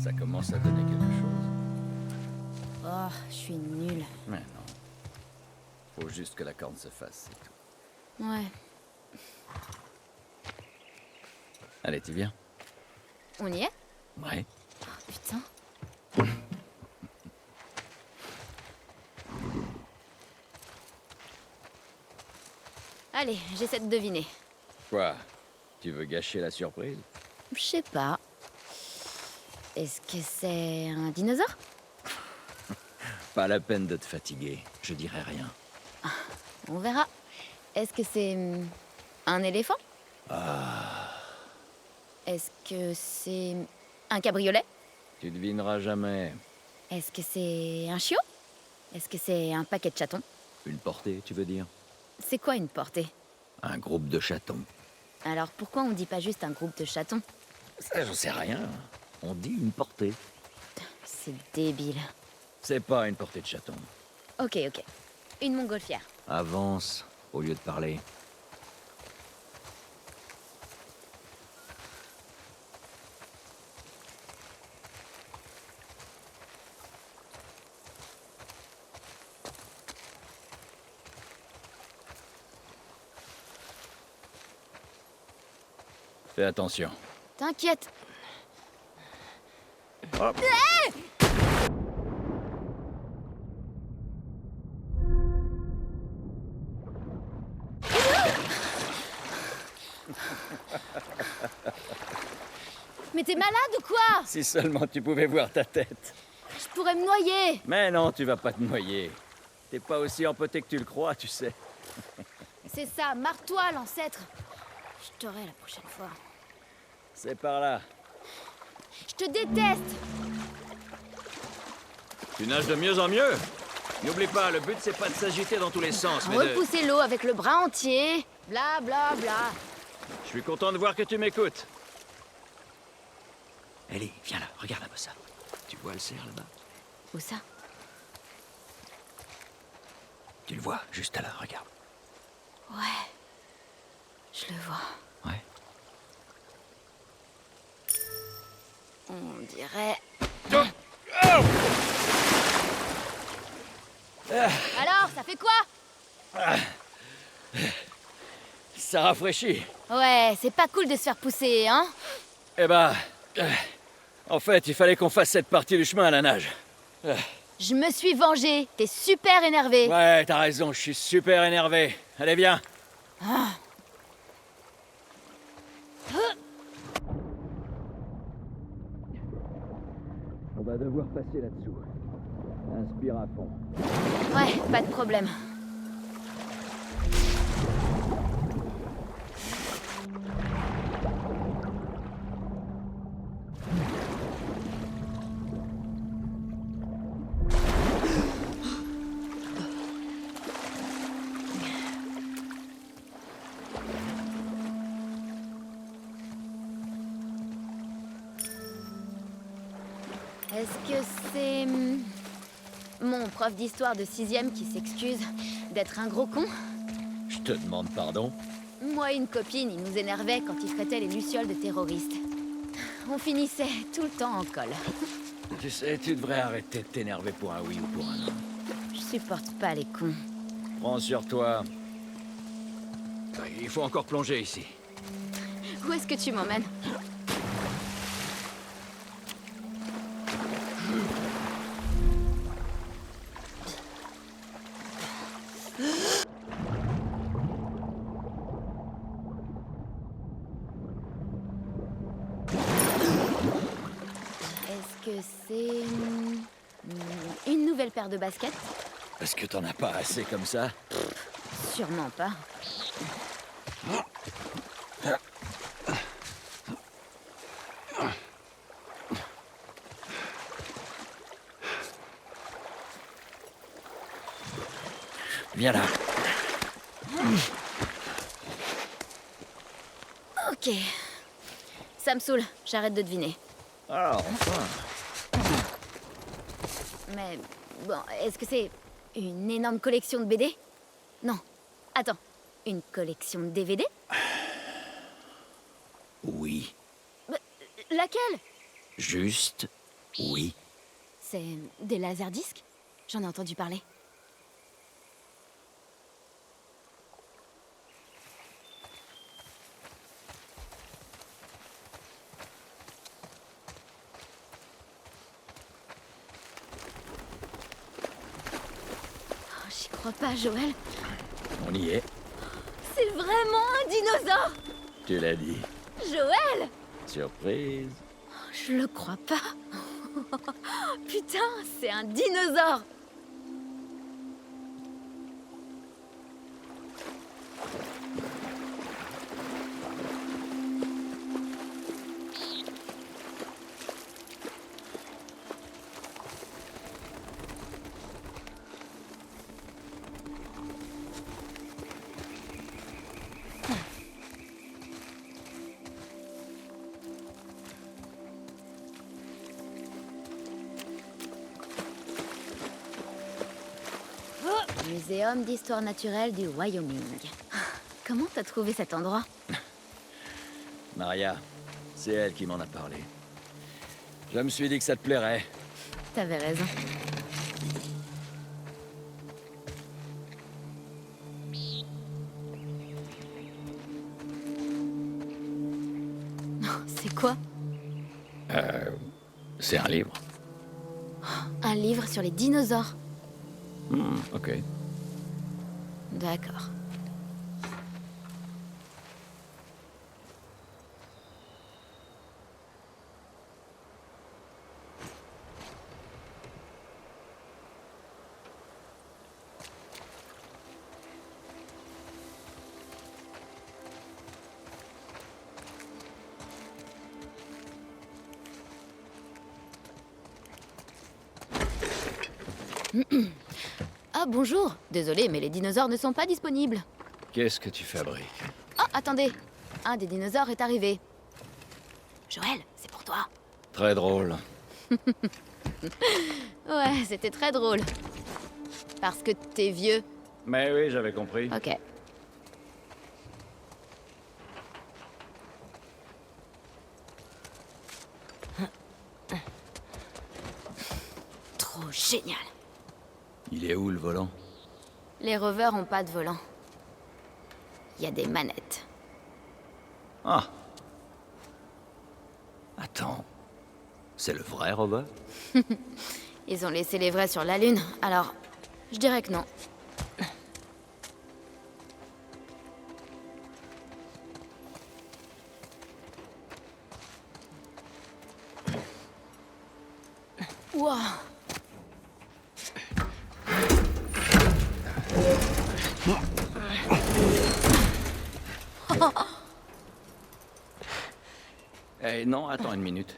Ça commence à donner quelque chose. Oh, je suis nulle. Mais non. Faut juste que la corne se fasse, c'est tout. Ouais. Allez, tu viens? On y est? Ouais. Oh, putain. Allez, j'essaie de deviner. Quoi? Tu veux gâcher la surprise? Je sais pas. Est-ce que c'est un dinosaure? Pas la peine de te fatiguer, je dirai rien. On verra. Est-ce que c'est un éléphant? Est-ce que c'est un cabriolet? Tu devineras jamais. Est-ce que c'est un chiot? Est-ce que c'est un paquet de chatons? Une portée, tu veux dire? C'est quoi une portée? Un groupe de chatons. Alors pourquoi on dit pas juste un groupe de chatons? Ça, j'en sais rien. On dit une portée. C'est débile. C'est pas une portée de chatons. Ok. Une montgolfière. Avance, au lieu de parler. Fais attention. T'inquiète. Hop. Mais t'es malade ou quoi? Si seulement tu pouvais voir ta tête. Je pourrais me noyer. Mais non, tu vas pas te noyer. T'es pas aussi empoté que tu le crois, tu sais. C'est ça, marre-toi, l'ancêtre. Je t'aurai la prochaine fois. C'est par là. Je te déteste. Tu nages de mieux en mieux. N'oublie pas, le but c'est pas de s'agiter dans tous les sens, mais de... Repousser l'eau avec le bras entier. Bla bla bla. Je suis content de voir que tu m'écoutes. Ellie, viens là, regarde un peu ça. Tu vois le cerf là-bas? Où ça? Tu le vois, juste là, regarde. Ouais. Je le vois. Ouais. On dirait... Alors, ça fait quoi? Ça rafraîchit. Ouais, c'est pas cool de se faire pousser, hein? Eh ben... en fait, il fallait qu'on fasse cette partie du chemin à la nage. Je me suis vengée. T'es super énervé. Ouais, t'as raison, je suis super énervé. Allez, viens. On va devoir passer là-dessous. Inspire à fond. Ouais, pas de problème. Est-ce que c'est... mon prof d'histoire de 6e qui s'excuse d'être un gros con? Je te demande pardon. Moi et une copine, il nous énervait quand il traitait les lucioles de terroristes. On finissait tout le temps en colle. Tu sais, tu devrais arrêter de t'énerver pour un oui ou pour un non. Je supporte pas les cons. Prends sur toi. Il faut encore plonger ici. Où est-ce que tu m'emmènes? Est-ce que c'est... une nouvelle paire de baskets? Est-ce que t'en as pas assez comme ça? Sûrement pas. Viens là. Ok. Ça me saoule, j'arrête de deviner. Ah, enfin. Mais bon, est-ce que c'est une énorme collection de BD? Non. Attends, une collection de DVD? Oui. Laquelle? Juste Oui. C'est des laserdiscs? J'en ai entendu parler. Oh, j'y crois pas, Joël. On y est. C'est vraiment un dinosaure! Tu l'as dit. Joël! Surprise. Je le crois pas. Putain, c'est un dinosaure! Muséum d'histoire naturelle du Wyoming. Comment t'as trouvé cet endroit? Maria, c'est elle qui m'en a parlé. Je me suis dit que ça te plairait. T'avais raison. C'est quoi? C'est un livre. Un livre sur les dinosaures. Ok. D'accord. Ah bonjour. Désolé, mais les dinosaures ne sont pas disponibles. Qu'est-ce que tu fabriques? Oh, attendez. Un des dinosaures est arrivé. Joël, c'est pour toi. Très drôle. Ouais, c'était très drôle. Parce que t'es vieux. Mais oui, j'avais compris. Ok. Trop génial. Il est où le volant? Les rovers ont pas de volant. Il y a des manettes. Ah. Attends. C'est le vrai rover? Ils ont laissé les vrais sur la Lune, alors je dirais que non. Ouah. Eh non, attends une minute.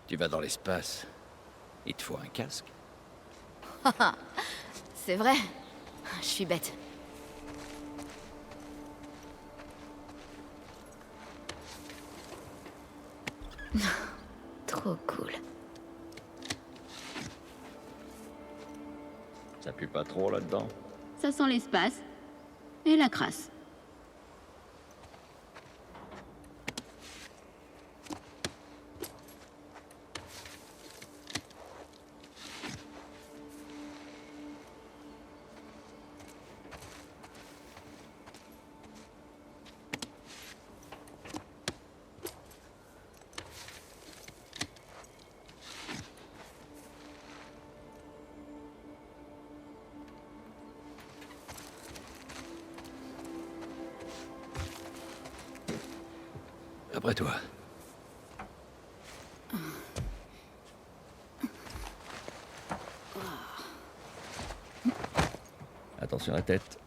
Tu vas dans l'espace. Il te faut un casque. C'est vrai. Je suis bête. Trop cool. Ça pue pas trop là-dedans? Ça sent l'espace et la crasse. Après toi. Attention à la tête.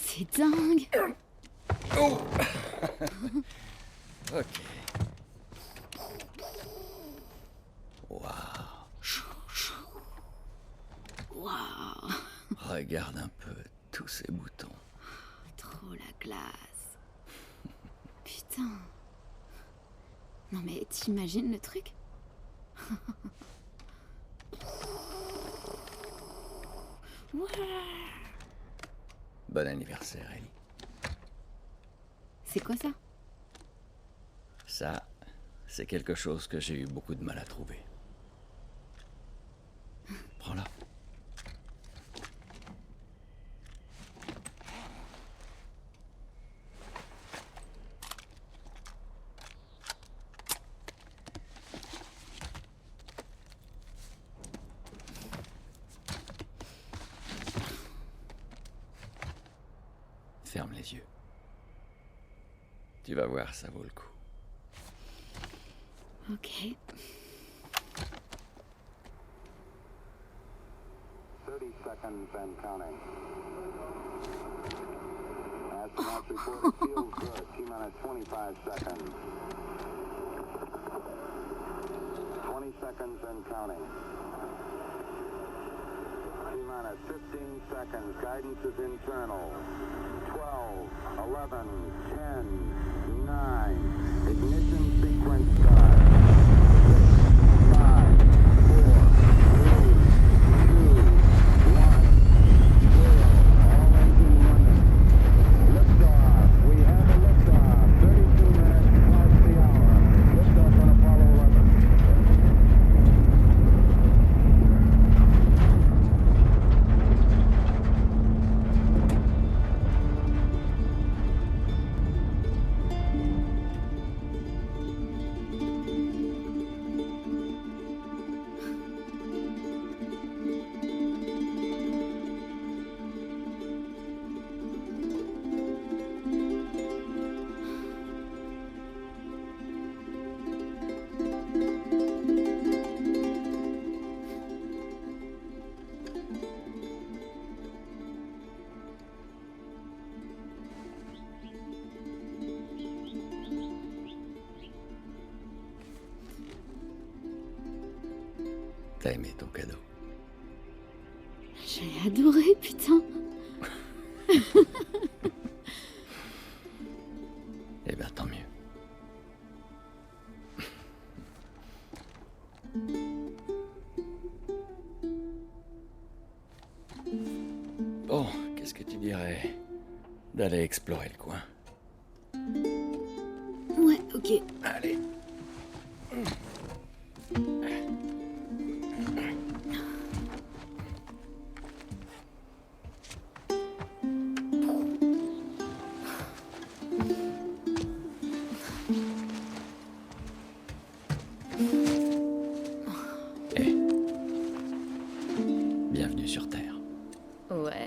C'est dingue. Oh. Ok. Waouh. Waouh. Regarde un peu tous ces boutons. Trop la classe. Putain. Non mais t'imagines le truc? Ouais. Bon anniversaire, Ellie. C'est quoi ça? Ça, c'est quelque chose que j'ai eu beaucoup de mal à trouver. Prends-la. Ferme les yeux. Tu vas voir, ça vaut le coup. Ok. 30 seconds and counting. Astronauts report it feels good. T-minus 25 seconds. 20 seconds and counting. T-minus 15 seconds. Guidance is internal. 12, 11, 10, 9. Ignition sequence start. 5, 4, 3, 2, 1, 0. All engine running. Liftoff. We have a liftoff. 32 minutes past the hour. Liftoff on Apollo 11. T'as aimé ton cadeau? J'ai adoré, putain. Eh bien, tant mieux. Bon, qu'est-ce que tu dirais d'aller explorer le coin? Ouais, ok. Allez. Eh. Bienvenue sur Terre. Ouais.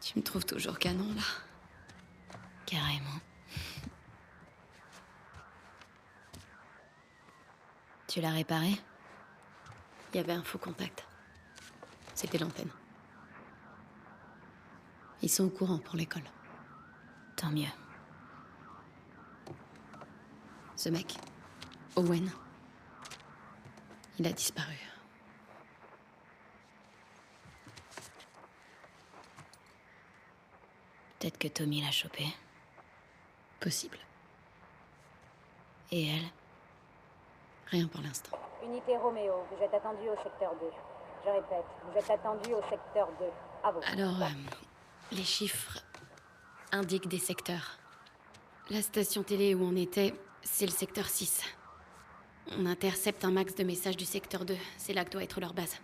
Tu me trouves toujours canon, là. Carrément. Tu l'as réparé? Il y avait un faux contact. C'était l'antenne. Ils sont au courant pour l'école. Tant mieux. Ce mec, Owen, il a disparu. Peut-être que Tommy l'a chopé. Possible. Et elle? Rien pour l'instant. Unité Roméo, vous êtes attendu au secteur 2. Je répète, vous êtes attendu au secteur 2. À vous. Alors, les chiffres indiquent des secteurs. La station télé où on était, c'est le secteur 6. On intercepte un max de messages du secteur 2. C'est là que doit être leur base.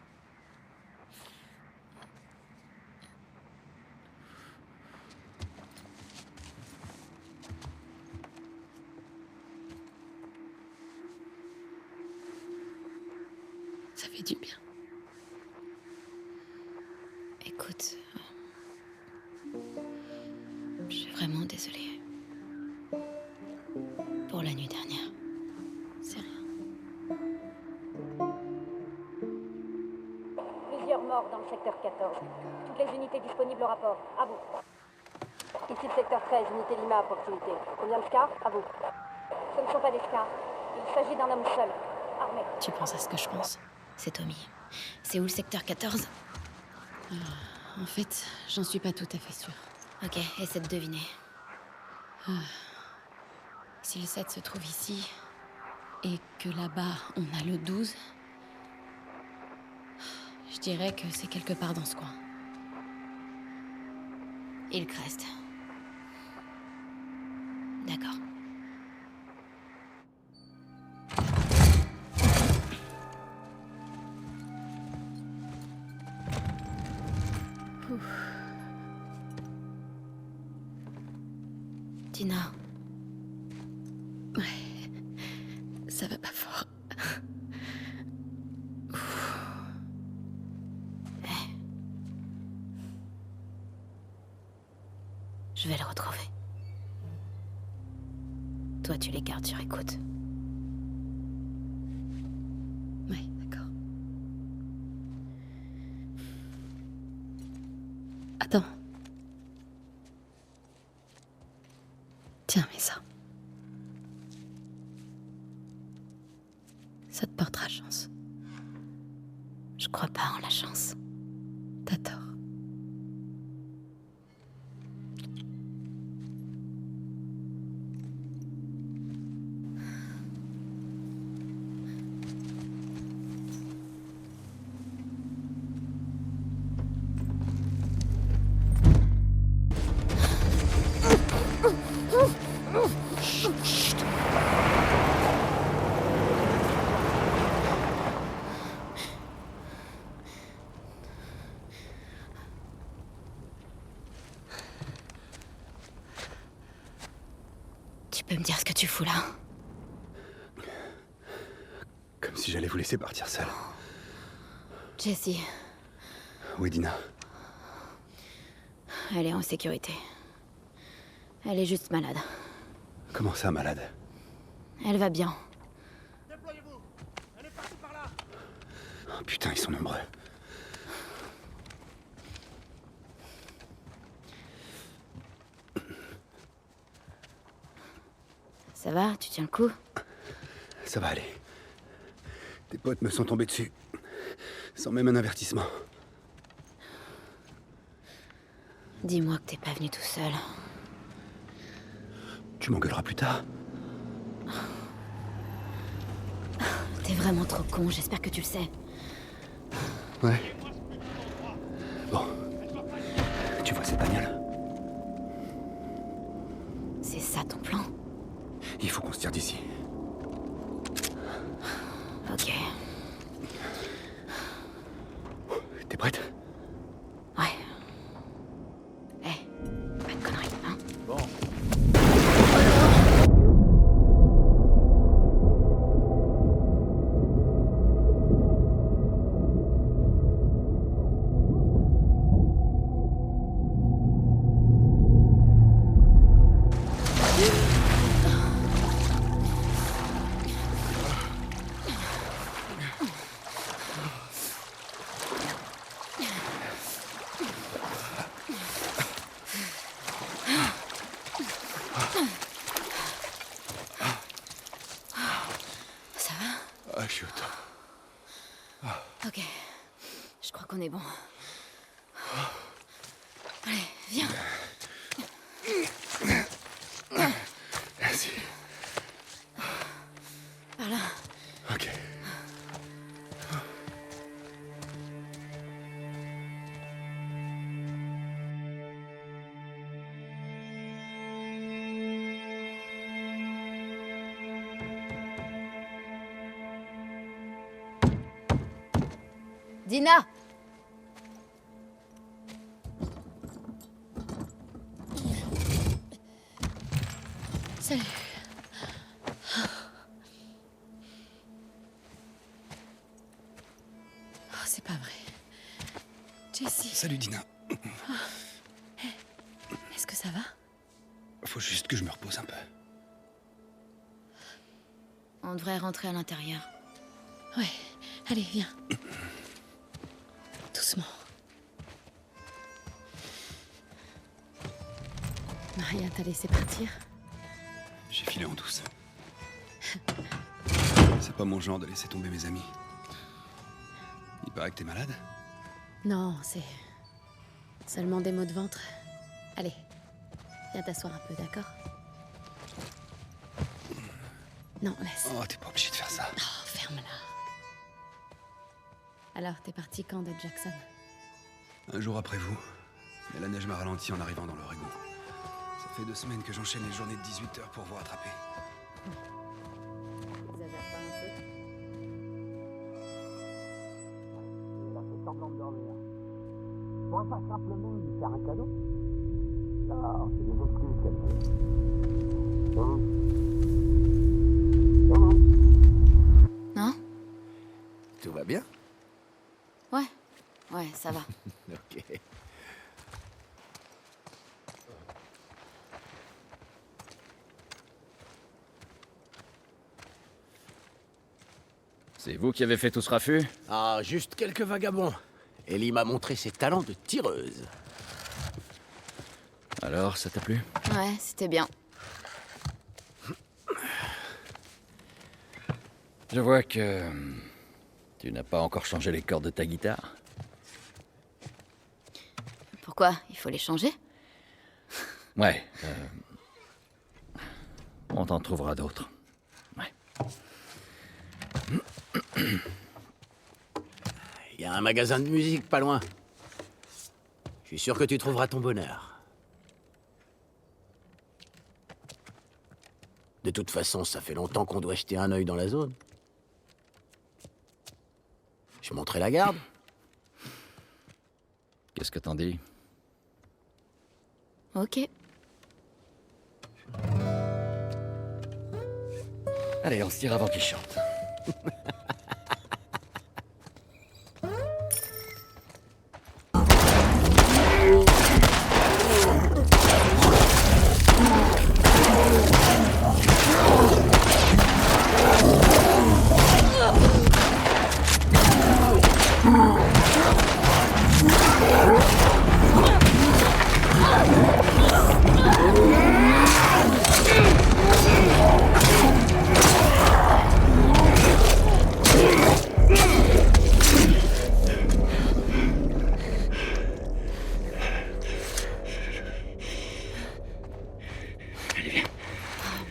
Ça fait du bien. Écoute, je suis vraiment désolée. Pour la nuit dernière. C'est rien. Plusieurs morts dans le secteur 14. Toutes les unités disponibles au rapport. À vous. Ok. Ici le secteur 13, unité Lima à proximité. Combien de scars? À vous. Ce ne sont pas des scars. Il s'agit d'un homme seul, armé. Tu penses à ce que je pense? C'est Tommy. C'est où le secteur 14? En fait, j'en suis pas tout à fait sûre. Ok, essaie de deviner. Si le 7 se trouve ici, et que là-bas, on a le 12, je dirais que c'est quelque part dans ce coin. Hillcrest. D'accord. Dina. Ouais, ça va pas fort. Je vais le retrouver. Toi, tu les gardes sur écoute. Ouais, d'accord. Attends. Tiens, mets ça. Ça te portera chance. Je crois pas en la chance. T'as tort. Tu peux me dire ce que tu fous là? Comme si j'allais vous laisser partir seul. Jessie, Oui, Dina. elle est en sécurité. Elle est juste malade. Comment ça, malade? Elle va bien. Oh, putain, ils sont nombreux. Ça va? Tu tiens le coup? Ça va aller. Tes potes me sont tombés dessus. Sans même un avertissement. Dis-moi que t'es pas venu tout seul. Tu m'engueuleras plus tard. T'es vraiment trop con, j'espère que tu le sais. Ouais. Bon. Tu vois cette bagnole? C'est ça ton plan? Il faut qu'on se tire d'ici. Ok. T'es prête? Ouais. Pas de conneries, hein? Bon. Ça va? Ah, je suis au top. Ok. Je crois qu'on est bon. Allez, viens. Merci. Par là. Ok. Dina! Salut. Oh, c'est pas vrai. Jessie, Salut, Dina. est-ce que ça va? Faut juste que je me repose un peu. On devrait rentrer à l'intérieur. Ouais. Allez, viens. Doucement. Maria t'a laissé partir? J'ai filé en douce. C'est pas mon genre de laisser tomber mes amis. Il paraît que t'es malade? Non, c'est... seulement des maux de ventre. Allez, viens t'asseoir un peu, d'accord? Non, laisse. Oh, t'es pas obligé de faire ça. Oh, ferme-la. Alors, t'es parti quand de Jackson? Un jour après vous. Mais la neige m'a ralenti en arrivant dans l'Oregon. Ça fait 2 semaines que j'enchaîne les journées de 18 heures pour vous rattraper. Exagère pas un peu. Il a fait semblant de dormir. On pourrait pas simplement lui faire un cadeau? Non, c'est des excuses qu'elle fait. Non? Tout va bien? Ouais. Ouais, ça va. Ok. C'est vous qui avez fait tout ce raffut? Ah, juste quelques vagabonds. Ellie m'a montré ses talents de tireuse. Alors, ça t'a plu? Ouais, c'était bien. Je vois que... tu n'as pas encore changé les cordes de ta guitare. Pourquoi? Il faut les changer? Ouais. On t'en trouvera d'autres. Ouais. Il y a un magasin de musique pas loin. Je suis sûr que tu trouveras ton bonheur. De toute façon, ça fait longtemps qu'on doit jeter un œil dans la zone. Je montrerai la garde. Qu'est-ce que t'en dis? Ok. Allez, on se tire avant qu'il chante.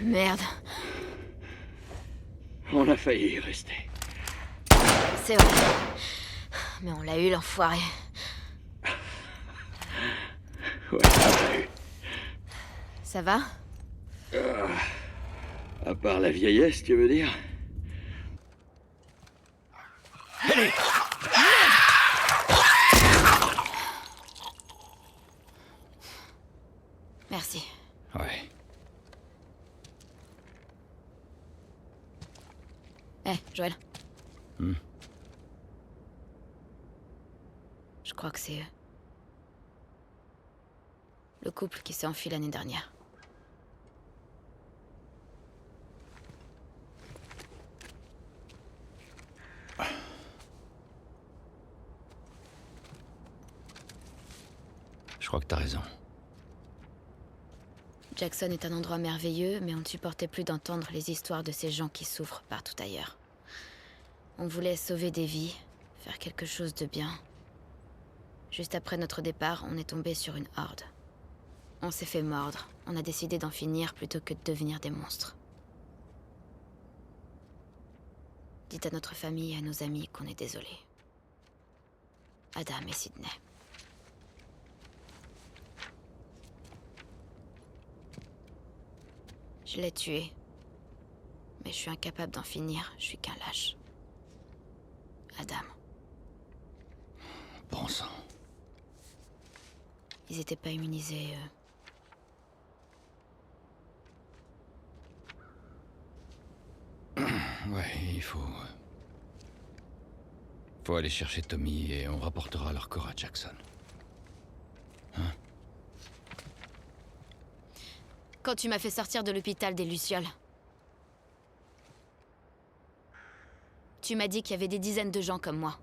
Merde. On a failli y rester. C'est vrai. Mais on l'a eu, l'enfoiré. Ouais, on l'a eu. Ça va? À part la vieillesse, tu veux dire? Merci. Ouais. Hé, Joël. Hmm. Je crois que c'est eux. Le couple qui s'est enfui l'année dernière. Je crois que t'as raison. Jackson est un endroit merveilleux, mais on ne supportait plus d'entendre les histoires de ces gens qui souffrent partout ailleurs. On voulait sauver des vies, faire quelque chose de bien. Juste après notre départ, on est tombé sur une horde. On s'est fait mordre. On a décidé d'en finir plutôt que de devenir des monstres. Dites à notre famille et à nos amis qu'on est désolés. Adam et Sydney. Je l'ai tué. Mais je suis incapable d'en finir, je suis qu'un lâche. Adam. Bon sang. Ils étaient pas immunisés, Ouais, il faut... faut aller chercher Tommy et on rapportera leur corps à Jackson. Hein? Quand tu m'as fait sortir de l'hôpital des Lucioles, tu m'as dit qu'il y avait des dizaines de gens comme moi.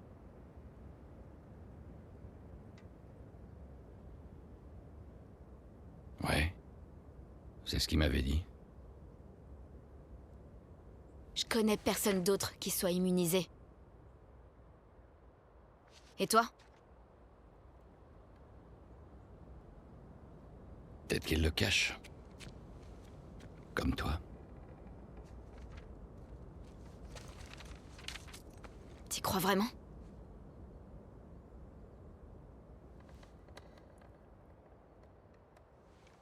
Ouais. C'est ce qu'il m'avait dit. Je connais personne d'autre qui soit immunisé. Et toi? Peut-être qu'il le cache. Comme toi. T'y crois vraiment?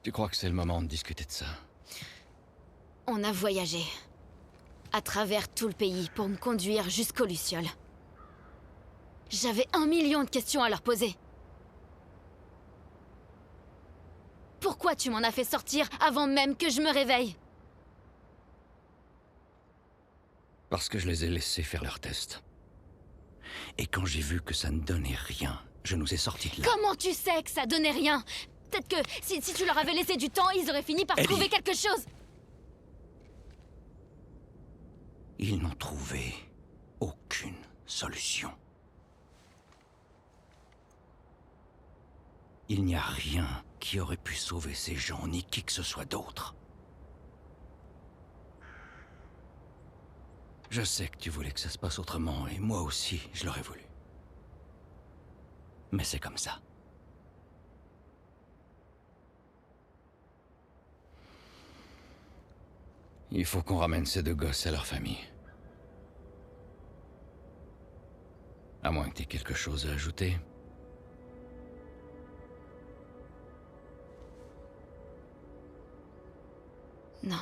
Tu crois que c'est le moment de discuter de ça? On a voyagé. À travers tout le pays pour me conduire jusqu'aux Lucioles. J'avais 1 million de questions à leur poser. Pourquoi tu m'en as fait sortir avant même que je me réveille? Parce que je les ai laissés faire leur test. Et quand j'ai vu que ça ne donnait rien, je nous ai sortis de là. Comment tu sais que ça donnait rien? Peut-être que si tu leur avais laissé du temps, ils auraient fini par Ellie. trouver quelque chose. Ils n'ont trouvé aucune solution. Il n'y a rien qui aurait pu sauver ces gens, ni qui que ce soit d'autre. Je sais que tu voulais que ça se passe autrement, et moi aussi, je l'aurais voulu. Mais c'est comme ça. Il faut qu'on ramène ces 2 gosses à leur famille. À moins que tu aies quelque chose à ajouter. Non.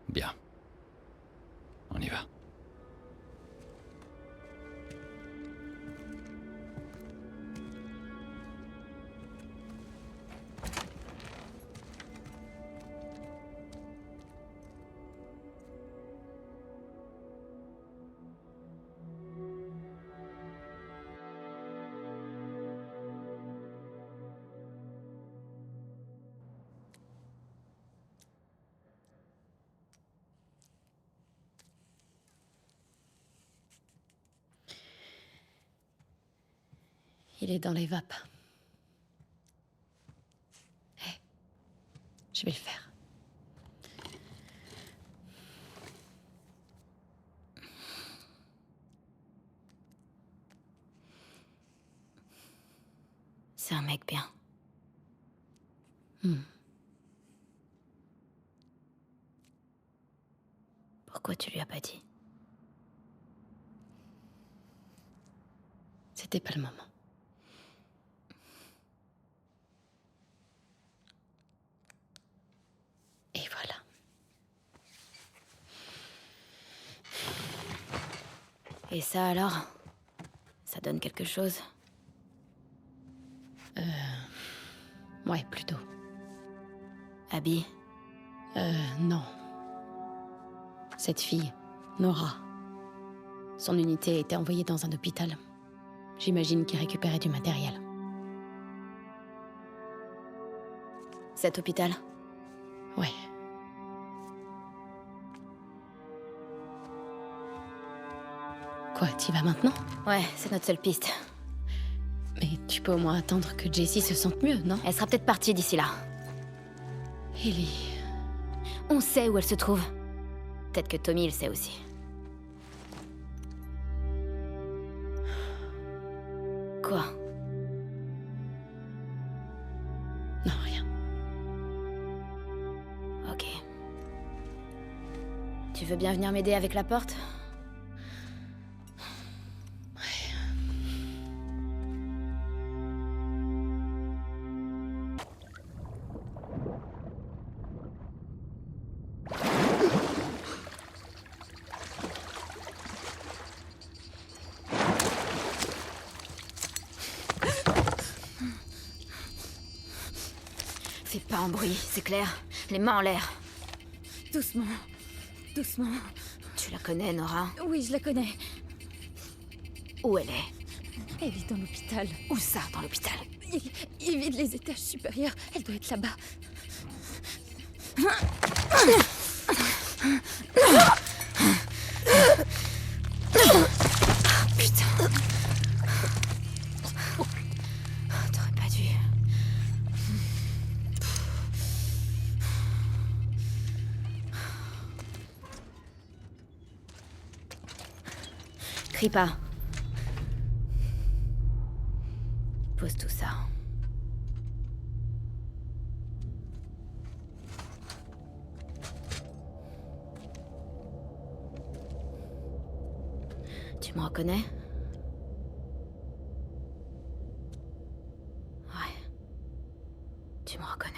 Bien. On y va. Il est dans les vapes. Hé, je vais le faire. C'est un mec bien. Pourquoi tu lui as pas dit? C'était pas le moment. Et voilà. Et ça alors? Ça donne quelque chose? Ouais, plutôt. Abby? Non. Cette fille, Nora. Son unité a été envoyée dans un hôpital. J'imagine qu'il récupérait du matériel. Cet hôpital? Ouais. Quoi, t'y vas maintenant? Ouais, c'est notre seule piste. Mais tu peux au moins attendre que Jessie se sente mieux, non? Elle sera peut-être partie d'ici là. Ellie... On sait où elle se trouve. Peut-être que Tommy le sait aussi. Quoi? Non, rien. Ok. Tu veux bien venir m'aider avec la porte? Fais pas un bruit, c'est clair. Les mains en l'air. Doucement. Doucement. Tu la connais, Nora? Oui, je la connais. Où elle est? Elle est dans l'hôpital. Où ça, dans l'hôpital? Il vide les étages supérieurs. Elle doit être là-bas. Putain. T'aurais pas dû... Crie pas. Pose tout ça. Tu me reconnais? Ouais. Tu me reconnais.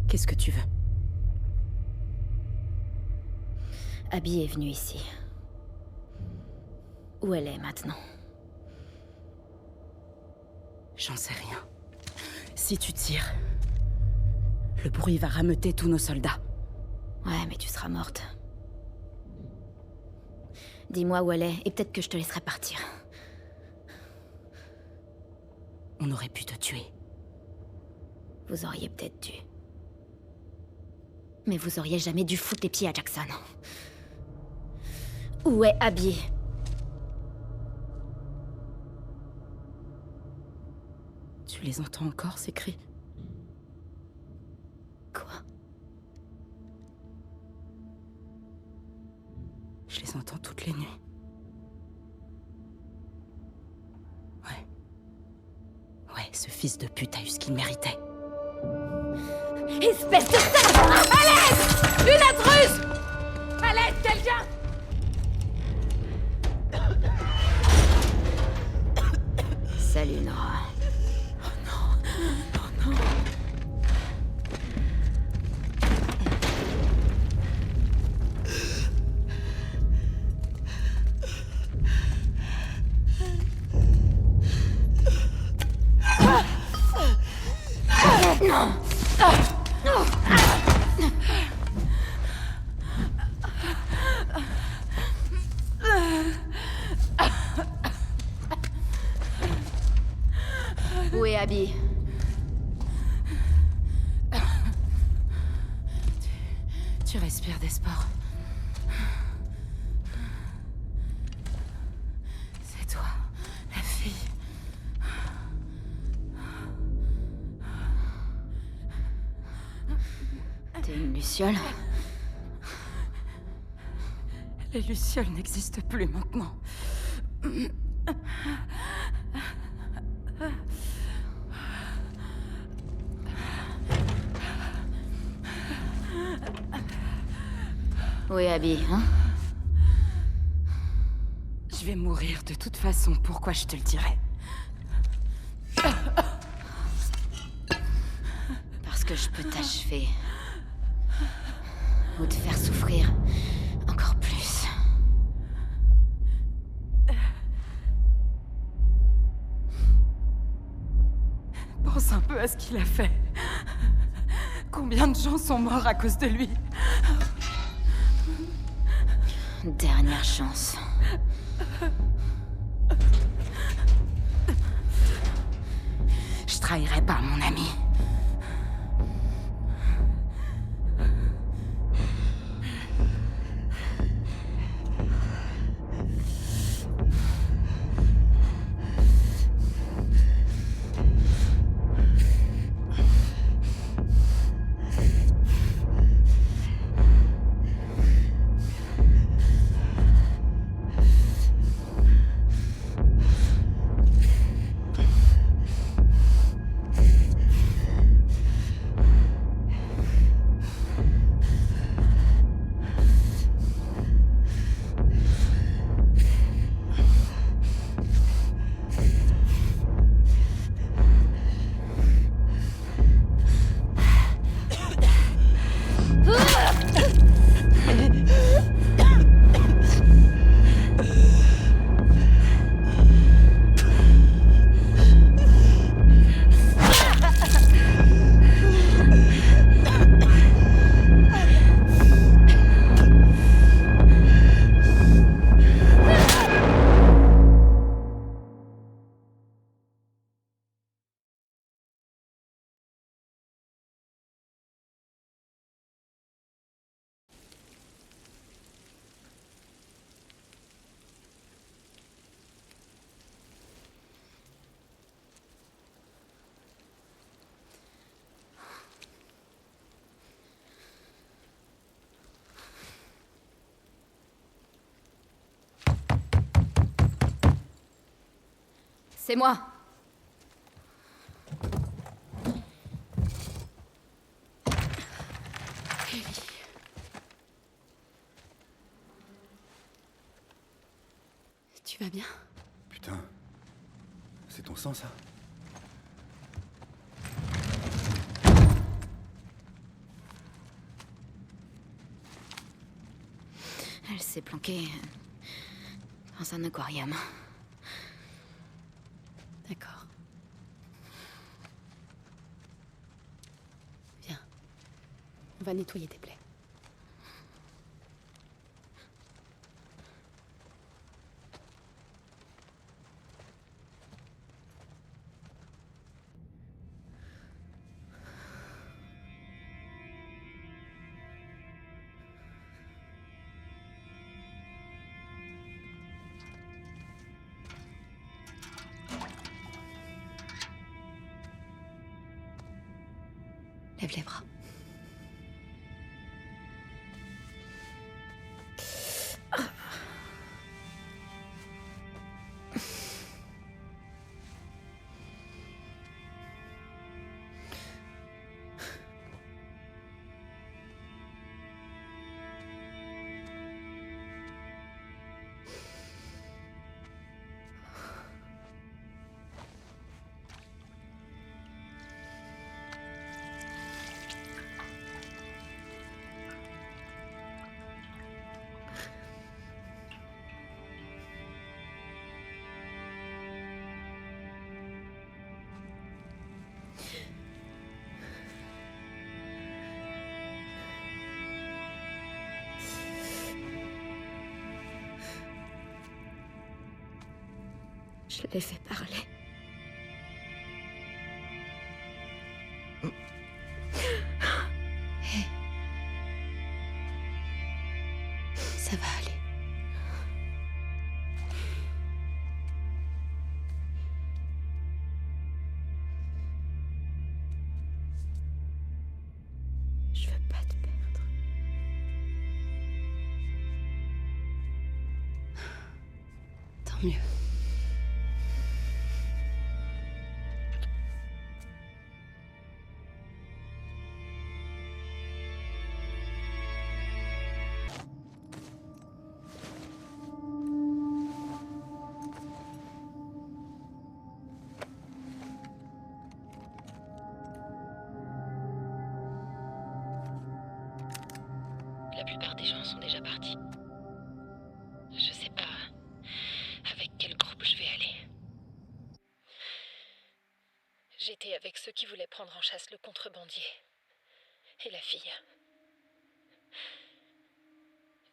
Qu'est-ce que tu veux? Abby est venue ici. Où elle est maintenant? J'en sais rien. Si tu tires, le bruit va rameuter tous nos soldats. Ouais, mais tu seras morte. Dis-moi où elle est, et peut-être que je te laisserai partir. On aurait pu te tuer. Vous auriez peut-être dû. Mais vous auriez jamais dû foutre les pieds à Jackson. Où est Abby? Tu les entends encore, ces cris? Quoi? Je les entends toutes les nuits. Ouais. Ouais, ce fils de pute a eu ce qu'il méritait. Espèce de sale! À l'aide! Une intruse! À l'aide, quelqu'un! Salut, Nora. Où est Abby? Tu respires d'espoir. C'est toi, la fille. T'es une luciole? Les lucioles n'existent plus maintenant. Où est Abby, hein? Je vais mourir de toute façon, pourquoi je te le dirais? Parce que je peux t'achever. Ou te faire souffrir encore plus. Pense un peu à ce qu'il a fait. Combien de gens sont morts à cause de lui? Dernière chance. Je trahirai pas mon ami. C'est moi. Ellie. Tu vas bien? Putain. C'est ton sang, ça? Elle s'est planquée dans un aquarium. D'accord. Viens. On va nettoyer tes plaies. Lève les bras. Je l'ai fait parler. Hé. Ça va aller. Je veux pas te perdre. Tant mieux. La plupart des gens sont déjà partis. Je sais pas avec quel groupe je vais aller. J'étais avec ceux qui voulaient prendre en chasse le contrebandier. Et la fille.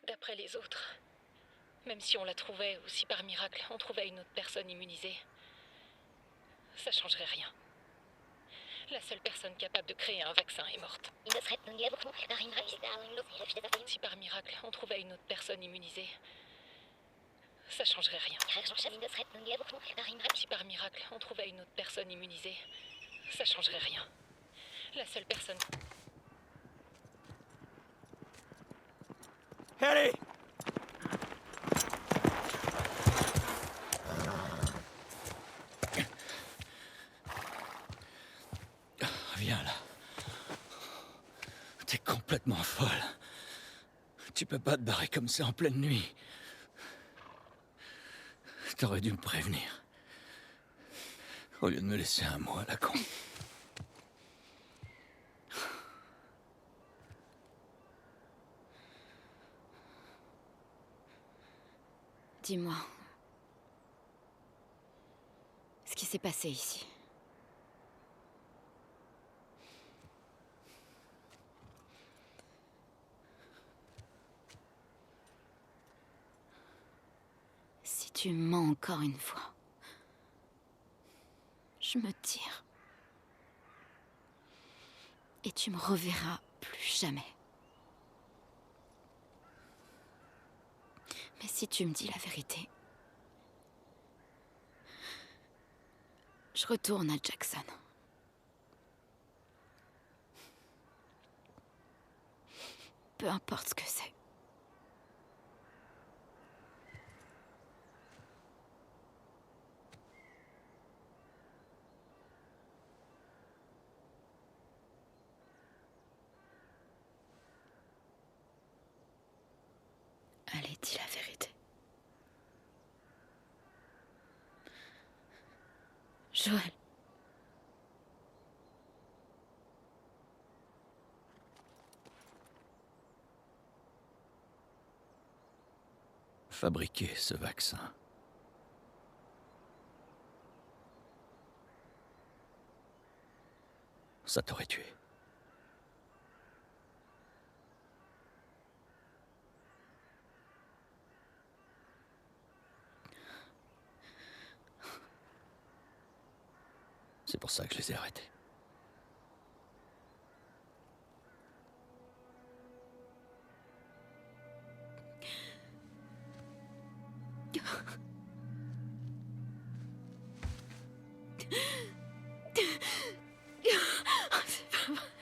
D'après les autres, même si on la trouvait ou si par miracle on trouvait une autre personne immunisée, ça changerait rien. La seule personne capable de créer un vaccin est morte. Si par miracle on trouvait une autre personne immunisée, ça changerait rien. Si par miracle on trouvait une autre personne immunisée, ça changerait rien. La seule personne... Allez! Viens là. T'es complètement folle. Tu peux pas te barrer comme ça en pleine nuit. T'aurais dû me prévenir. Au lieu de me laisser un mot à la con. Dis-moi. Ce qui s'est passé ici. Si tu mens encore une fois, je me tire. Et tu me reverras plus jamais. Mais si tu me dis la vérité, je retourne à Jackson. Peu importe ce que c'est. Allez, dis la vérité. Joël. Fabriquer ce vaccin. Ça t'aurait tué. C'est pour ça que je les ai arrêtés. C'est pas vrai.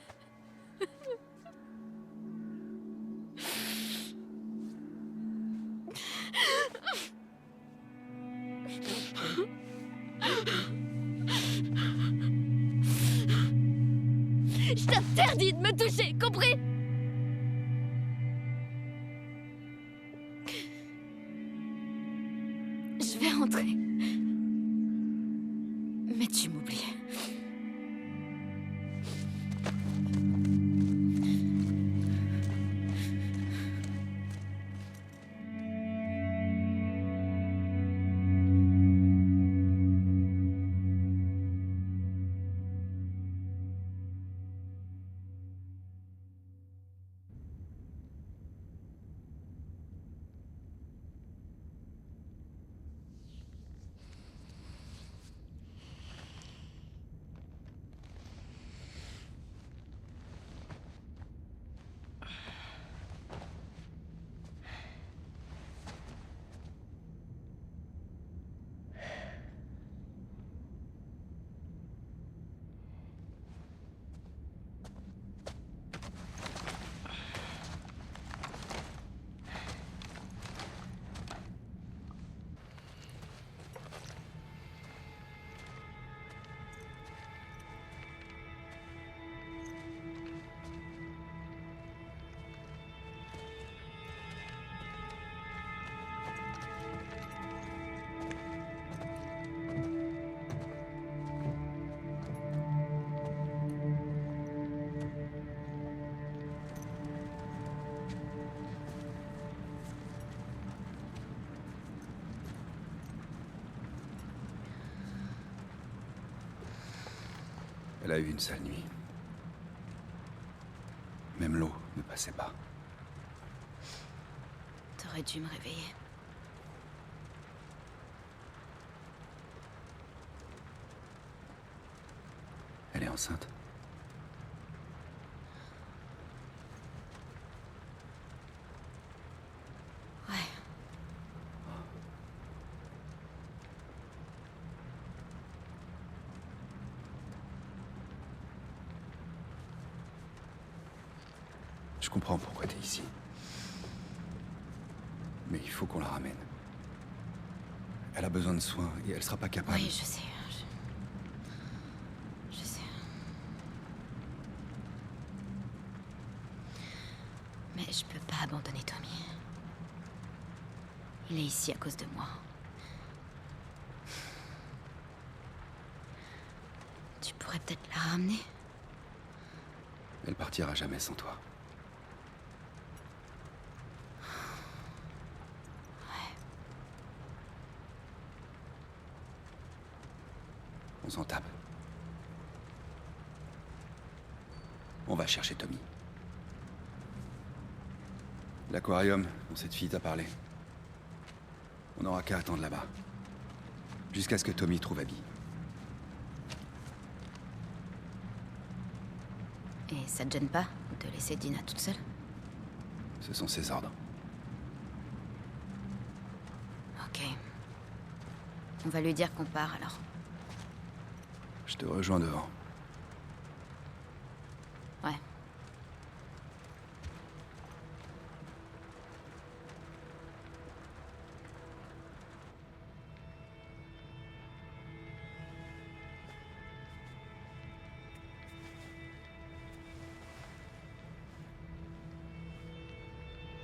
Je t'interdis de me toucher, compris? Je vais rentrer. Mais tu m'oublies. Elle a eu une sale nuit. Même l'eau ne passait pas. T'aurais dû me réveiller. Elle est enceinte. Ouais. Je comprends pourquoi t'es ici. Mais il faut qu'on la ramène. Elle a besoin de soins et elle sera pas capable. Oui, je sais. Je sais. Mais je peux pas abandonner Tommy. Il est ici à cause de moi. Tu pourrais peut-être la ramener. Elle partira jamais sans toi. On s'en tape. On va chercher Tommy. L'aquarium dont cette fille t'a parlé. On n'aura qu'à attendre là-bas. Jusqu'à ce que Tommy trouve Abby. Et ça te gêne pas de laisser Dina toute seule? Ce sont ses ordres. Ok. On va lui dire qu'on part alors. Je te rejoins devant. Ouais.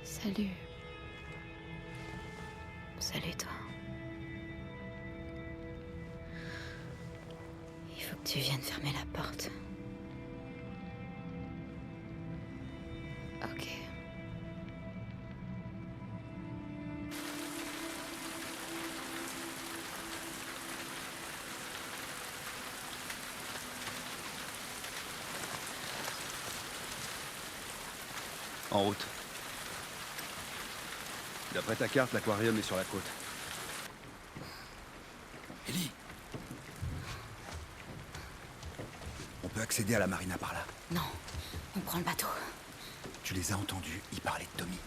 Salut. Salut, toi. Il faut que tu viennes fermer la porte. Ok. En route. D'après ta carte, l'aquarium est sur la côte. Ellie! On peut accéder à la marina par là. Non, on prend le bateau. Tu les as entendus, ils parlaient de Tommy.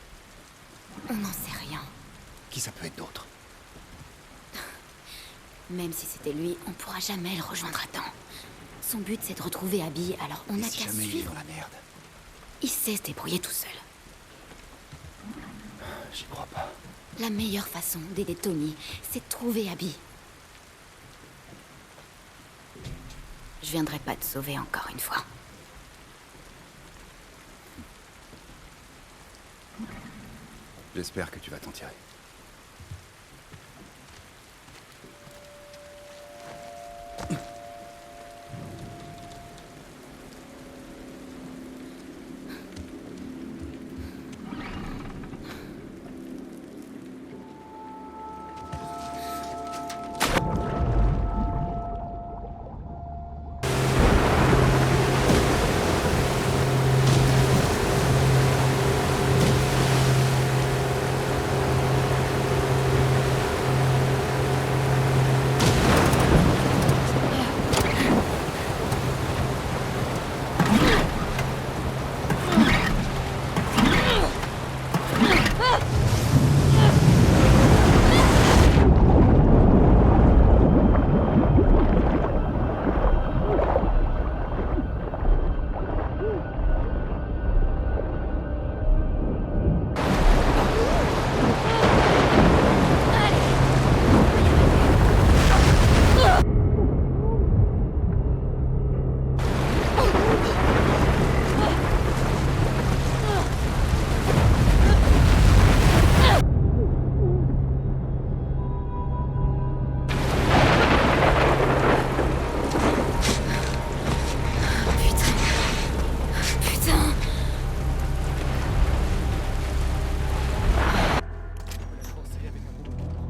On n'en sait rien. Qui ça peut être d'autre? Même si c'était lui, on pourra jamais le rejoindre à temps. Son but, c'est de retrouver Abby, alors on Et n'a si qu'à jamais il est suivre. dans la merde? Il sait se débrouiller tout seul. J'y crois pas. La meilleure façon d'aider Tommy, c'est de trouver Abby. Je viendrai pas te sauver encore une fois. J'espère que tu vas t'en tirer.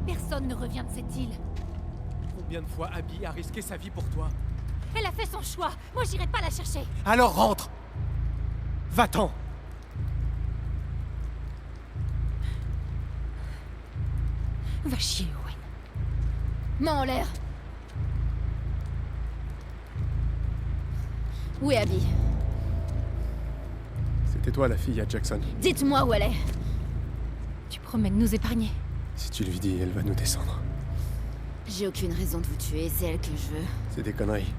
Personne ne revient de cette île. Combien de fois Abby a risqué sa vie pour toi? Elle a fait son choix. Moi, j'irai pas la chercher. Alors rentre! Va-t'en! Va chier, Owen. Main en l'air. Où est Abby? C'était toi la fille à Jackson. Dites-moi où elle est. Tu promets de nous épargner? Si tu lui dis, elle va nous descendre. J'ai aucune raison de vous tuer, c'est elle que je veux. C'est des conneries.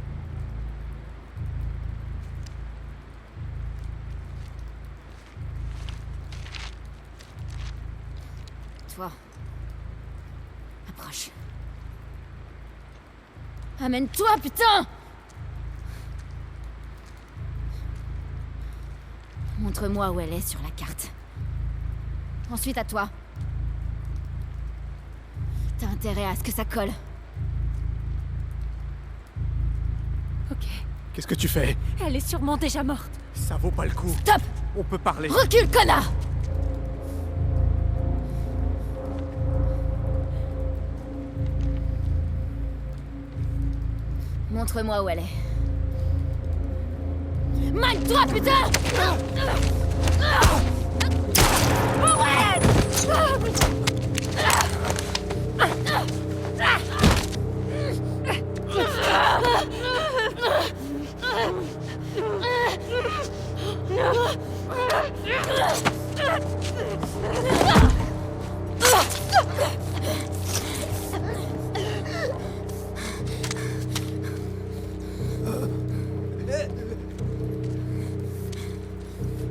Toi. Approche. Amène-toi, putain! Montre-moi où elle est sur la carte. Ensuite à toi. T'as intérêt à ce que ça colle. Ok. Qu'est-ce que tu fais? Elle est sûrement déjà morte. Ça vaut pas le coup. Stop! On peut parler. Recule, connard! Montre-moi où elle est. Mine-toi, putain!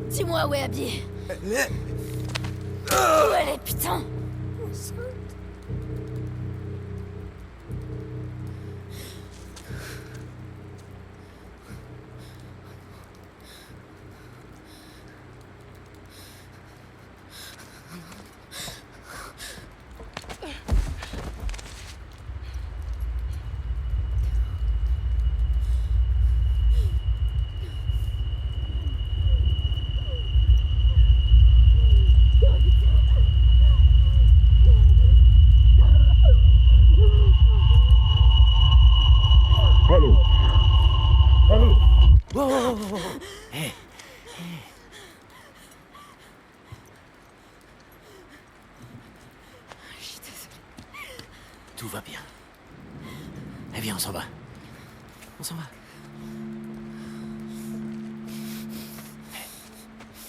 Dis-moi où est Abby. Où elle est, putain? Hé. Je suis désolée. Tout va bien. Eh viens, on s'en va. On s'en va.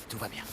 Tout va bien.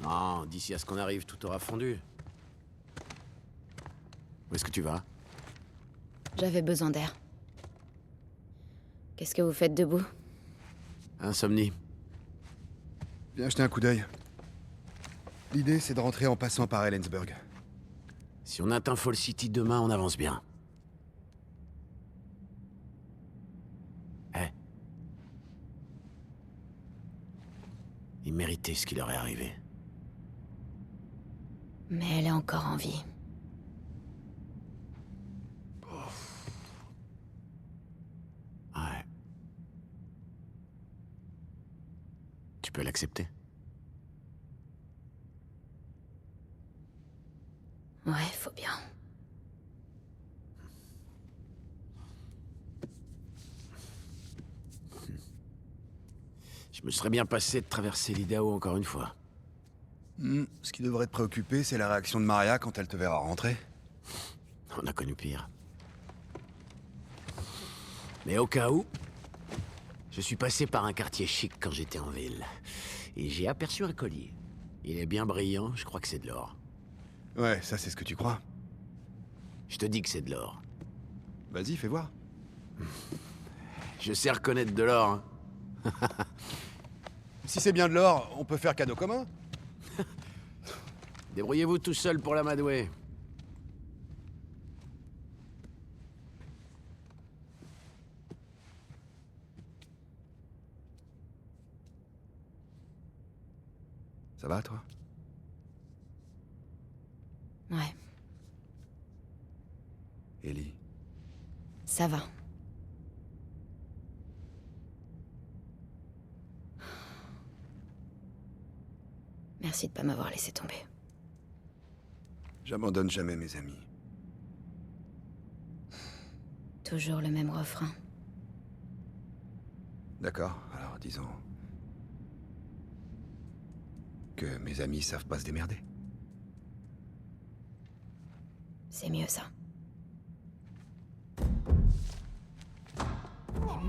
Non, d'ici à ce qu'on arrive, tout aura fondu. Où est-ce que tu vas? J'avais besoin d'air. Qu'est-ce que vous faites debout? Insomnie. Viens jeter un coup d'œil. L'idée, c'est de rentrer en passant par Ellensburg. Si on atteint Fall City demain, on avance bien. Eh. Il méritait ce qui leur est arrivé. Mais elle est encore en vie. Ouais. Tu peux l'accepter? Ouais, faut bien. Je me serais bien passé de traverser l'Idaho encore une fois. Ce qui devrait te préoccuper, c'est la réaction de Maria quand elle te verra rentrer. On a connu pire. Mais au cas où, je suis passé par un quartier chic quand j'étais en ville. Et j'ai aperçu un collier. Il est bien brillant, je crois que c'est de l'or. Ouais, ça c'est ce que tu crois. Je te dis que c'est de l'or. Vas-y, fais voir. Je sais reconnaître de l'or, hein. Si c'est bien de l'or, on peut faire cadeau commun. Débrouillez-vous tout seul pour l'amadouer. Ça va, toi? Ouais, Ellie? ça va. Merci de pas m'avoir laissé tomber. J'abandonne jamais mes amis. Toujours le même refrain. D'accord, alors disons... que mes amis savent pas se démerder. C'est mieux ça.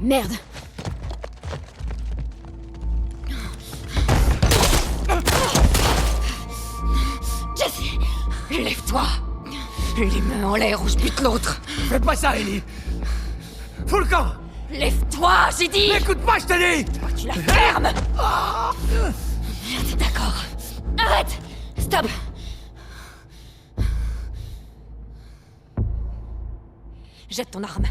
Merde! Jesse! Lève-toi! Les mains en l'air ou je bute l'autre! Fais pas ça, Ellie! Fous le camp! Lève-toi, j'ai dit! N'écoute pas, je te dis! Tu la fermes! Merde, d'accord. Arrête! Stop! Jette ton arme.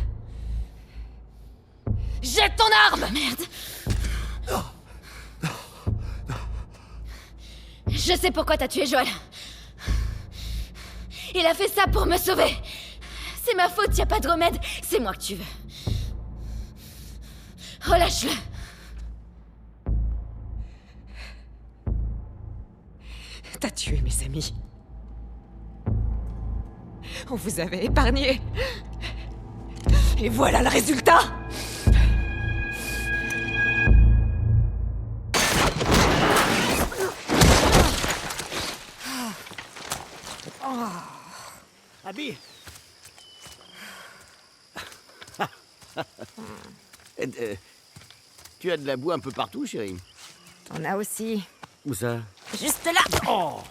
Jette ton arme! Merde! Je sais pourquoi t'as tué Joel. Il a fait ça pour me sauver. C'est ma faute, y a pas de remède. C'est moi que tu veux. Relâche-le. T'as tué mes amis. On vous avait épargné. Et voilà le résultat! Oh. Abby. Tu as de la boue un peu partout, chérie. On a aussi. Où ça? Juste là. Oh!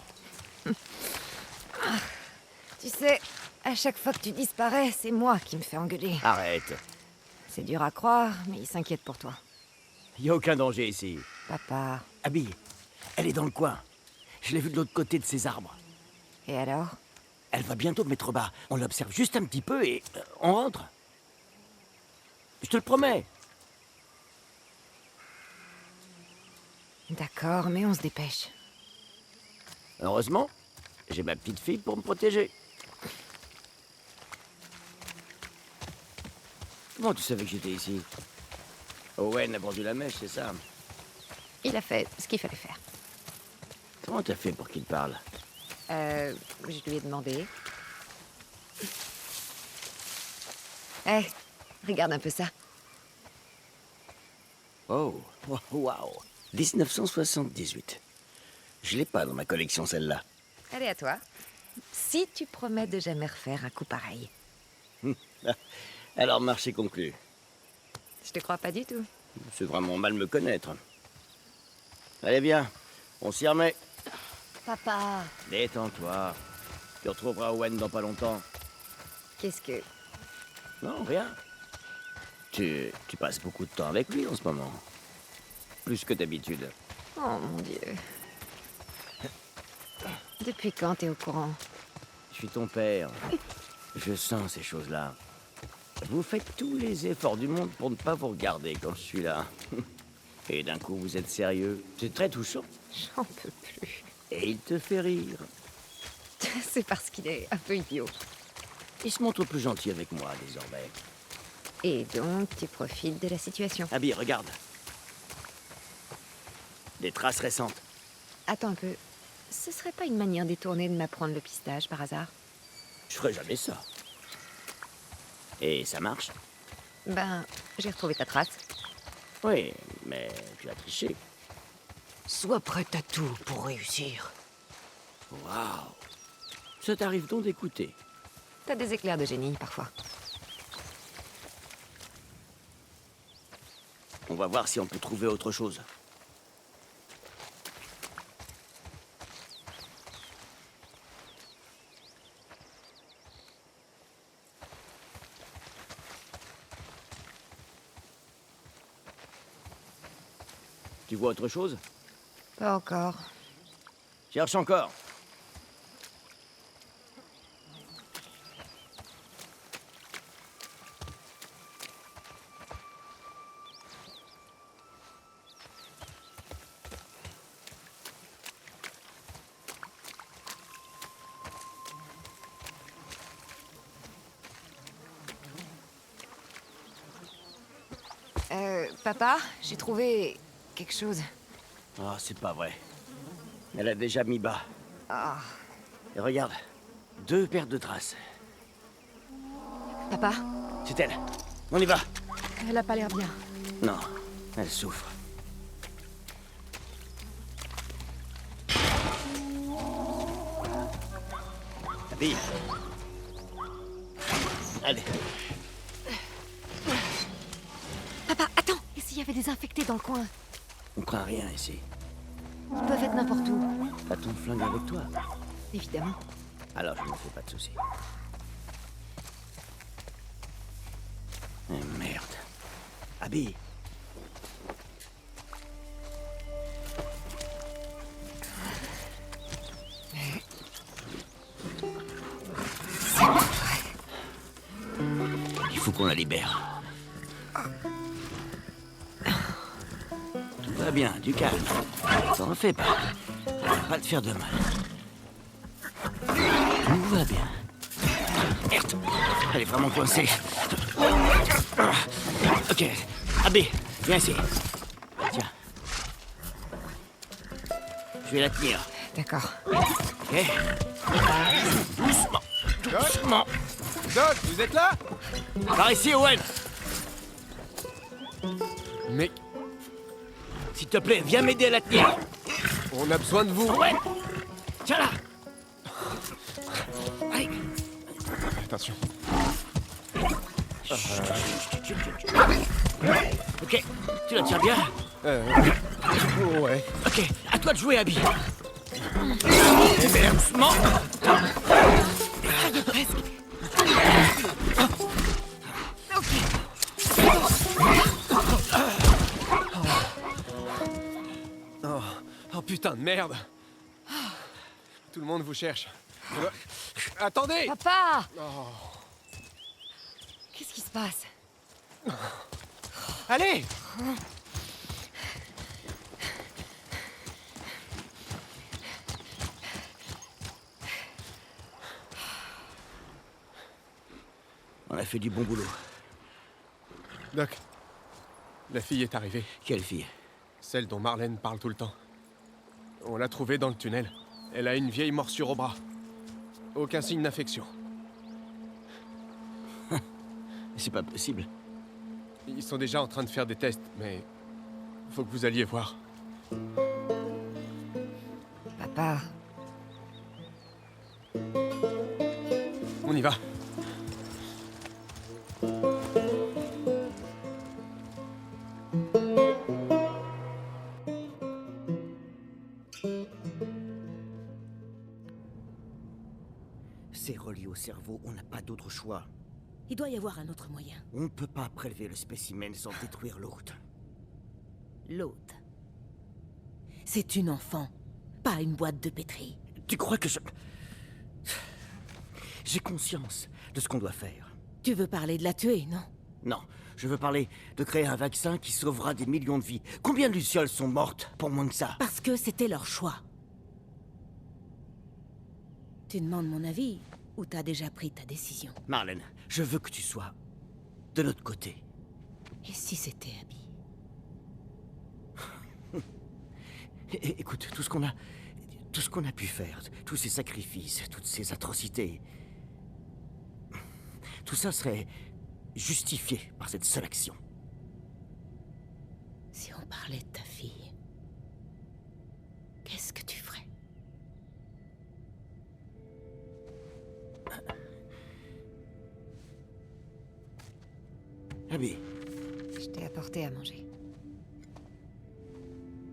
Tu sais, à chaque fois que tu disparais, c'est moi qui me fais engueuler. Arrête. C'est dur à croire, mais il s'inquiète pour toi. Y a aucun danger ici. Papa. Abby, elle est dans le coin. Je l'ai vue de l'autre côté de ces arbres. Et alors? Elle va bientôt me mettre bas. On l'observe juste un petit peu et on rentre. Je te le promets. D'accord, mais on se dépêche. Heureusement, j'ai ma petite fille pour me protéger. Comment tu savais que j'étais ici? Owen a vendu la mèche, c'est ça? Il a fait ce qu'il fallait faire. Comment t'as fait pour qu'il parle? Je lui ai demandé. Hé, regarde un peu ça. Oh, waouh. 1978. Je l'ai pas dans ma collection, celle-là. Elle est à toi. Si tu promets de jamais refaire un coup pareil. Alors, marché conclu. Je te crois pas du tout. C'est vraiment mal me connaître. Allez, viens. On s'y remet. Papa. Détends-toi. Tu retrouveras Owen dans pas longtemps. Qu'est-ce que... Non, rien. Tu passes beaucoup de temps avec lui en ce moment. Plus que d'habitude. Oh mon Dieu. Depuis quand t'es au courant? Je suis ton père. Je sens ces choses-là. Vous faites tous les efforts du monde pour ne pas vous regarder quand je suis là. Et d'un coup, vous êtes sérieux. C'est très touchant. J'en peux plus. Et il te fait rire. C'est parce qu'il est un peu idiot. Il se montre plus gentil avec moi, désormais. Et donc, tu profites de la situation. Abby, regarde. Des traces récentes. Attends un peu. Ce serait pas une manière détournée de m'apprendre le pistage, par hasard? Je ferais jamais ça. Et ça marche? Ben, j'ai retrouvé ta trace. Oui, mais tu as triché. Sois prête à tout pour réussir. Waouh! Ça t'arrive donc d'écouter? T'as des éclairs de génie, parfois. On va voir si on peut trouver autre chose. Tu vois autre chose? Pas encore. Cherche encore. Papa, j'ai trouvé quelque chose. Oh, c'est pas vrai. Elle a déjà mis bas. Ah. Et regarde, 2 paires de traces. Papa? C'est elle. On y va. Elle a pas l'air bien. Non, elle souffre. Abby. Allez. Papa, attends! Et s'il y avait des infectés dans le coin? On craint rien ici. Ils peuvent être n'importe où. T'as ton flingue avec toi? Évidemment. Alors je ne me fais pas de soucis. Eh, merde. Abby. Il faut qu'on la libère. Tout va bien, du calme. T'en fais pas. Ça va pas te faire de mal. Tout va bien. Merde. Elle est vraiment coincée. Ok. Abby, viens ici. Tiens. Je vais la tenir. D'accord. Ok. Doucement. Doucement. Doc, vous êtes là? Par ici, Owen. Mais S'il te plaît, viens m'aider à la tenir. on a besoin de vous. Owen. Tiens là. Allez. Attention. Ok, tu la tiens bien? Ouais. Ok, à toi de jouer, Abby. Et merde, doucement. Presque. Oh putain de merde. Tout le monde vous cherche. Attendez! Papa! Oh. Qu'est-ce qui se passe? Allez! On a fait du bon boulot. Doc, la fille est arrivée. Quelle fille? Celle dont Marlène parle tout le temps. On l'a trouvée dans le tunnel. Elle a une vieille morsure au bras. Aucun signe d'infection. C'est pas possible. Ils sont déjà en train de faire des tests, mais... faut que vous alliez voir. Papa. On y va. C'est relié au cerveau, on n'a pas d'autre choix. Il doit y avoir un autre moyen. On ne peut pas prélever le spécimen sans détruire l'autre. L'autre. C'est une enfant, pas une boîte de pétri. Tu crois que je... J'ai conscience de ce qu'on doit faire. Tu veux parler de la tuer, non? Non, je veux parler de créer un vaccin qui sauvera des millions de vies. Combien de lucioles sont mortes pour moins que ça? Parce que c'était leur choix. Tu demandes mon avis ou t'as déjà pris ta décision? Marlène, je veux que tu sois de notre côté. Et si c'était Abby? Écoute, tout ce qu'on a pu faire, tous ces sacrifices, toutes ces atrocités, tout ça serait justifié par cette seule action. Si on parlait de ta fille, qu'est-ce que tu ferais? Abby. Je t'ai apporté à manger.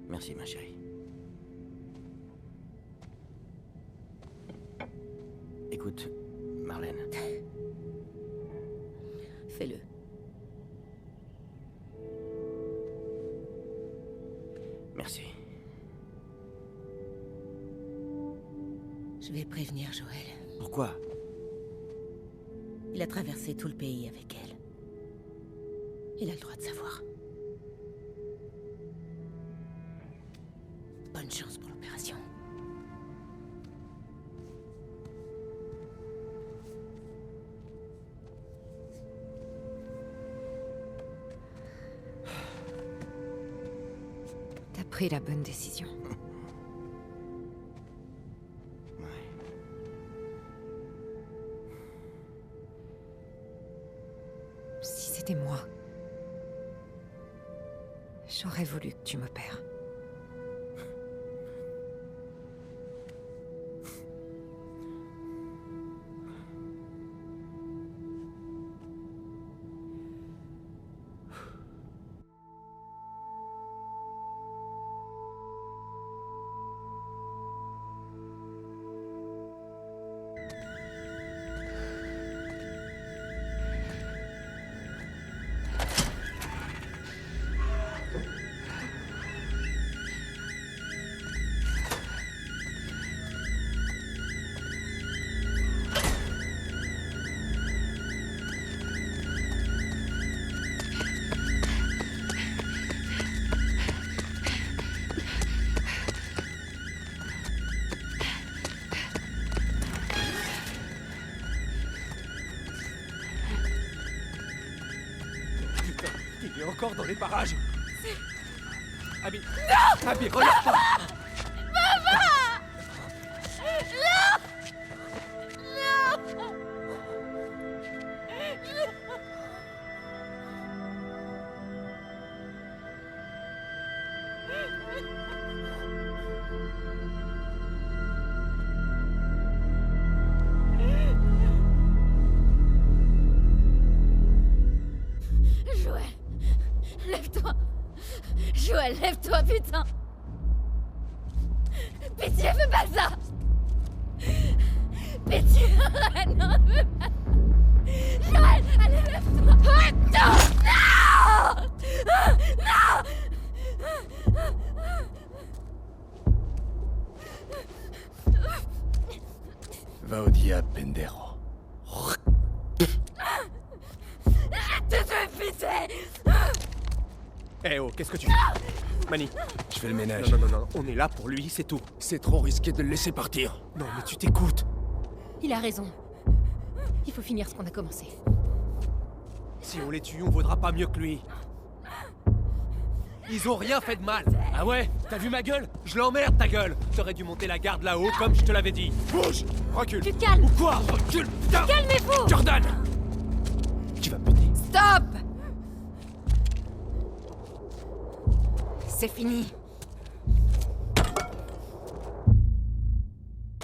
Merci, ma chérie. Écoute, Marlène. Fais-le. Merci. Je vais prévenir Joël. Pourquoi? Il a traversé tout le pays avec elle. Il a le droit de savoir. Bonne chance pour l'opération. T'as pris la bonne décision. Si c'était moi, j'aurais voulu que tu m'opères. Il est encore dans les parages. Abby. Non! Abby, regarde pas. Maman! Non! Non! Lève-toi, putain! Pitié, fais pas ça! Pitié, arrête, non, fais pas ça! Joël, allez, lève-toi! Non! Non! Va au diable, Pendero. Arrête de te pitié! Eh oh, qu'est-ce que tu fais? Manny. Je fais le ménage. Non, on est là pour lui, c'est tout. C'est trop risqué de le laisser partir. Non, mais tu t'écoutes. Il a raison. Il faut finir ce qu'on a commencé. Si on les tue, on vaudra pas mieux que lui. Ils ont rien fait de mal. Ah ouais? T'as vu ma gueule? Je l'emmerde ta gueule. T'aurais dû monter la garde là-haut comme je te l'avais dit. Bouge! Recule! Tu te calmes! Ou quoi? Recule! Putain! Calmez-vous! Jordan! Tu vas me péter. Stop! C'est fini.